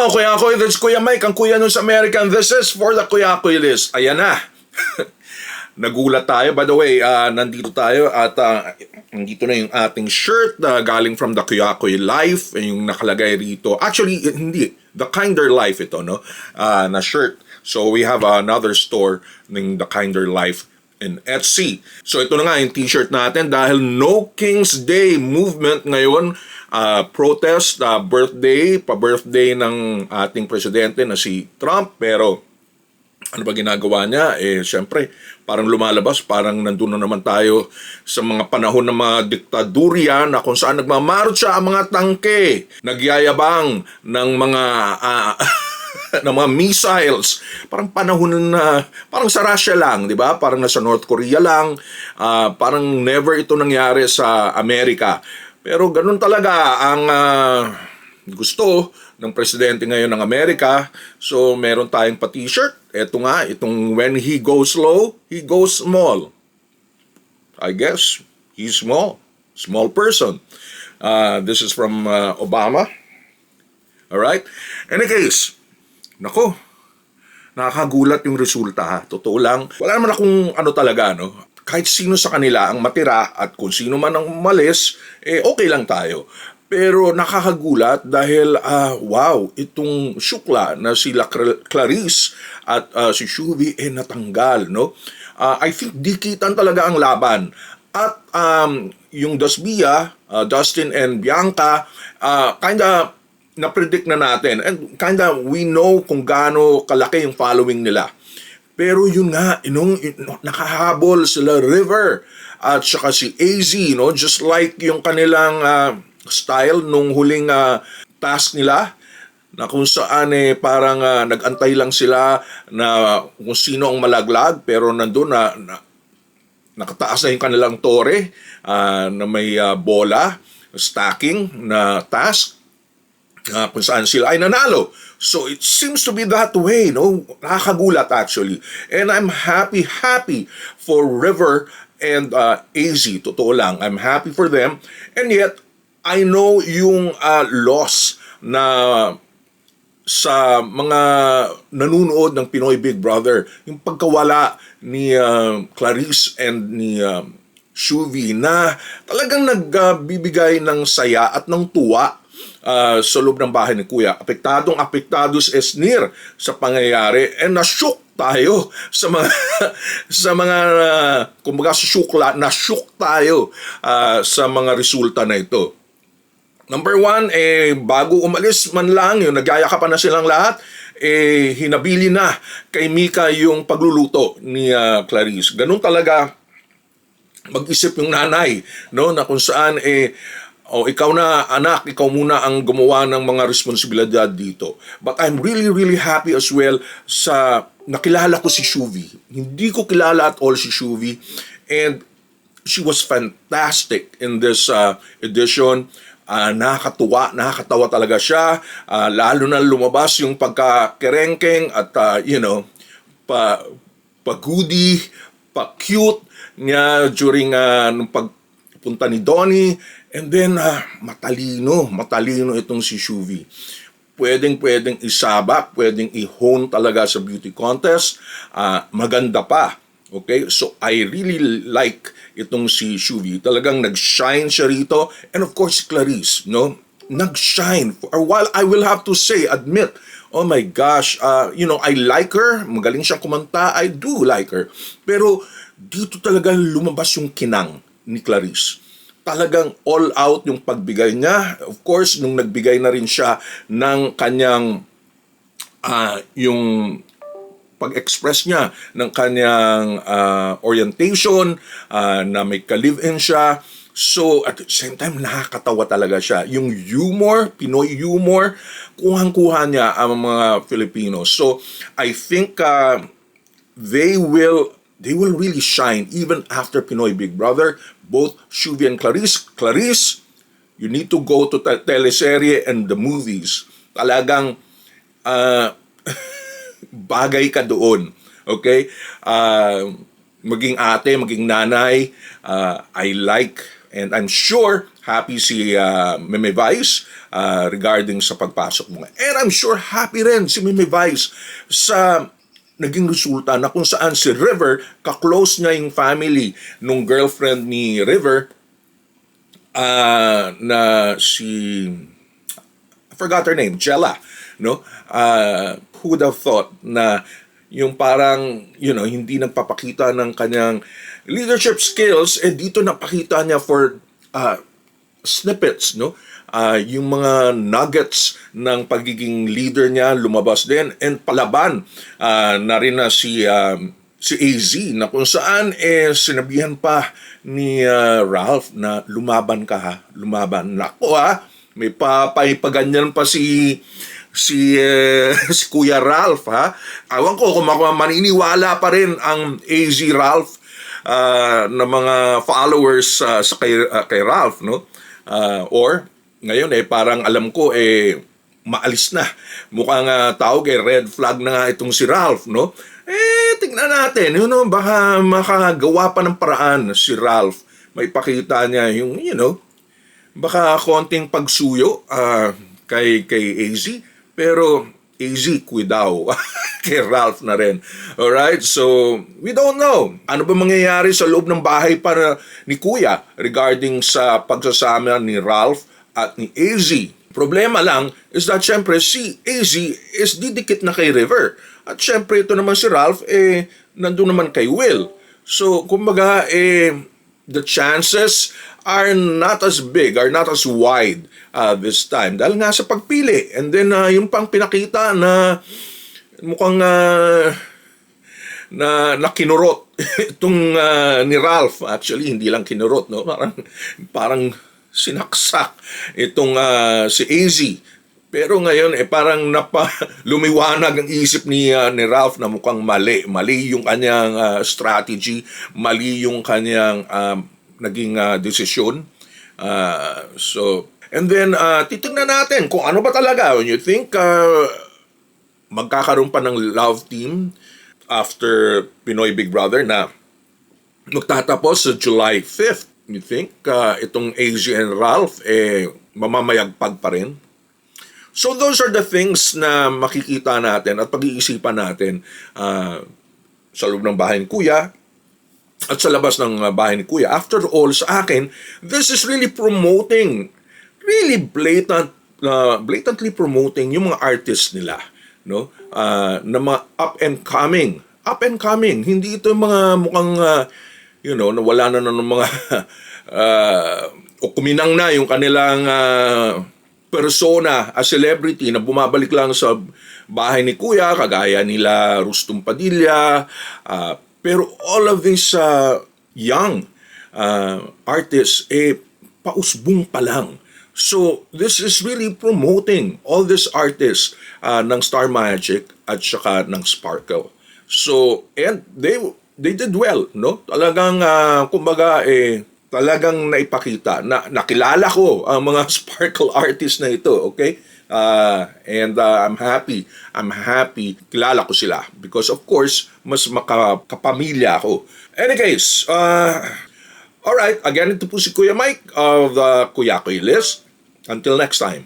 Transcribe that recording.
Hello, Kuya Koy. This is Kuya Mike, ang Kuya News American. This is for the Kuya Koy list. Ayan na. Nagulat tayo. By the way, nandito tayo at nandito na yung ating shirt galing from the Kuya Koy Life. Yung nakalagay rito. Actually, hindi. The Kinder Life ito, no? Na shirt. So, we have another store ng The Kinder Life in Etsy. So, ito na nga yung t-shirt natin dahil No King's Day movement ngayon. Protest, birthday, pa-birthday ng ating presidente na si Trump. Pero ano ba ginagawa niya? Siyempre, parang lumalabas, parang nandun na naman tayo sa mga panahon ng mga diktadurya na kung saan nagmamarcha ang mga tangke, nagyayabang ng mga ng mga missiles. Parang panahon na, parang sa Russia lang, di ba? Parang nasa North Korea lang. Parang never ito nangyari sa Amerika. Pero ganun talaga ang gusto ng presidente ngayon ng Amerika. So, meron tayong pa-t-shirt. Ito nga, itong when he goes low, he goes small. I guess, he's small. Small person. This is from Obama. Alright? Any case, nako, nakakagulat yung resulta ha. Totoo lang. Wala naman akong ano talaga, no? Kahit sino sa kanila ang matira at kung sino man ang umalis, okay lang tayo. Pero nakakagulat dahil, wow, itong syukla na sila Clarice at si Shuvi natanggal, no? I think dikitan talaga ang laban. At yung Dasbia, Dustin and Bianca, kinda na-predict na natin. And kinda we know kung gaano kalaki yung following nila. Pero yun nga, nakahabol sila River at saka si AZ, no? Just like yung kanilang style nung huling task nila na kung saan parang nag-antay lang sila na kung sino ang malaglag pero nandun na nakataas na yung kanilang tore na may bola, stacking na task kung saan sila ay nanalo. So it seems to be that way, no? Nakakagulat actually. And I'm happy for River and AZ. Totoo lang, I'm happy for them. And yet, I know yung loss na sa mga nanunood ng Pinoy Big Brother, yung pagkawala ni Clarice and ni Shuvi na talagang nagbibigay ng saya at ng tuwa sa loob ng bahay ni Kuya. Apektado si Esnir sa pangyayari and na-shook tayo sa mga kumbaga sa syukla, na-shook tayo sa mga resulta na ito. Number one, bago umalis man lang, yung nagyayakapan na silang lahat, hinabili na kay Mika yung pagluluto ni Clarice. Ganun talaga mag-isip yung nanay, no? Na kung saan ikaw na anak, ikaw muna ang gumawa ng mga responsibilidad dito. But I'm really happy as well sa nakilala ko si Shuvi. Hindi ko kilala at all si Shuvi. And she was fantastic in this edition. Nakakatawa talaga siya. Lalo na lumabas yung pagkakerengkeng at pagudi, pa-cute niya during nung pagpunta ni Donnie. And then, matalino itong si Shuvi. Pwedeng isabak, pwedeng i-hone talaga sa beauty contest. Maganda pa. Okay? So, I really like itong si Shuvi. Talagang nag-shine siya rito. And of course, Clarice, no? Nag-shine. For a while, I will have to admit, oh my gosh, I like her. Magaling siyang kumanta. I do like her. Pero, dito talaga lumabas yung kinang ni Clarice. Talagang all out yung pagbigay niya. Of course, nung nagbigay na rin siya ng kanyang yung pag-express niya ng kanyang orientation na may ka-live-in siya. So, at the same time, nakakatawa talaga siya. Yung humor, Pinoy humor, kuhang-kuha niya ang mga Filipinos. So, I think they will really shine even after Pinoy Big Brother. Both Shuvi and Clarice. Clarice, you need to go to teleserye and the movies. Talagang bagay ka doon. Okay? Maging ate, maging nanay. I like And I'm sure happy si Meme Vice regarding sa pagpasok mo. And I'm sure happy rin si Meme Vice sa naging resulta na kung saan si River, ka-close niya yung family nung girlfriend ni River na si I forgot her name, Jella, no? Who would have thought na yung parang, hindi nagpapakita ng kanyang leadership skills, dito napakita niya for snippets, no? Yung mga nuggets ng pagiging leader niya lumabas din, and palaban na rin na si AZ, na kung saan sinabihan pa ni Ralph na lumaban ka ha, lumaban. Nako ha, may papaganyan pa si Kuya Ralph ha. Awan ko kung maniniwala pa rin ang AZ Ralph na mga followers sa kay Ralph, no? Or ngayon parang alam ko maalis na. Mukhang tawag red flag na nga itong si Ralph, no? Tingnan natin, baka makagawa pa ng paraan si Ralph. May pakita niya yung, baka konting pagsuyo kay AZ, pero AZ daw kay Ralph na rin. Alright, so we don't know. Ano ba mangyayari sa loob ng bahay para ni Kuya regarding sa pagsasama ni Ralph at ni AZ? Problema lang is that syempre si AZ is didikit na kay River. At syempre ito naman si Ralph nandun naman kay Will. So kumbaga the chances are not as big, are not as wide this time. Dahil nga sa pagpili. And then yung pang pinakita na mukhang na kinurot itong ni Ralph. Actually, hindi lang kinurot, no? Parang sinaksak itong si AZ. Pero ngayon parang lumiwanag ang isip ni Ralph na mukhang mali. Mali yung kanyang strategy, mali yung kanyang naging desisyon. And then titingnan natin kung ano ba talaga. When you think magkakaroon pa ng love team after Pinoy Big Brother na magtatapos sa July 5th. You think itong AZ and Ralph mamamayagpag pa rin? So those are the things na makikita natin at pag-iisipan natin sa loob ng bahay ni Kuya at sa labas ng bahay ni Kuya. After all, sa akin, this is really promoting, really blatantly promoting yung mga artists nila, no? Na mga up and coming. Hindi ito mga mukhang nawala na ng mga o kuminang na yung kanilang persona as celebrity na bumabalik lang sa bahay ni Kuya, kagaya nila Rustum Padilla, pero all of these young artists pausbong pa lang. So this is really promoting all these artists ng Star Magic at saka ng Sparkle. So and they did well, no? Talagang kumbaga talagang naipakita na nakilala ko ang mga Sparkle artists na ito, okay? And I'm happy kilala ko sila because of course mas makapamilya ako. Any case, all right, again, ito po si Kuya Mike of the Kuya List. Until next time.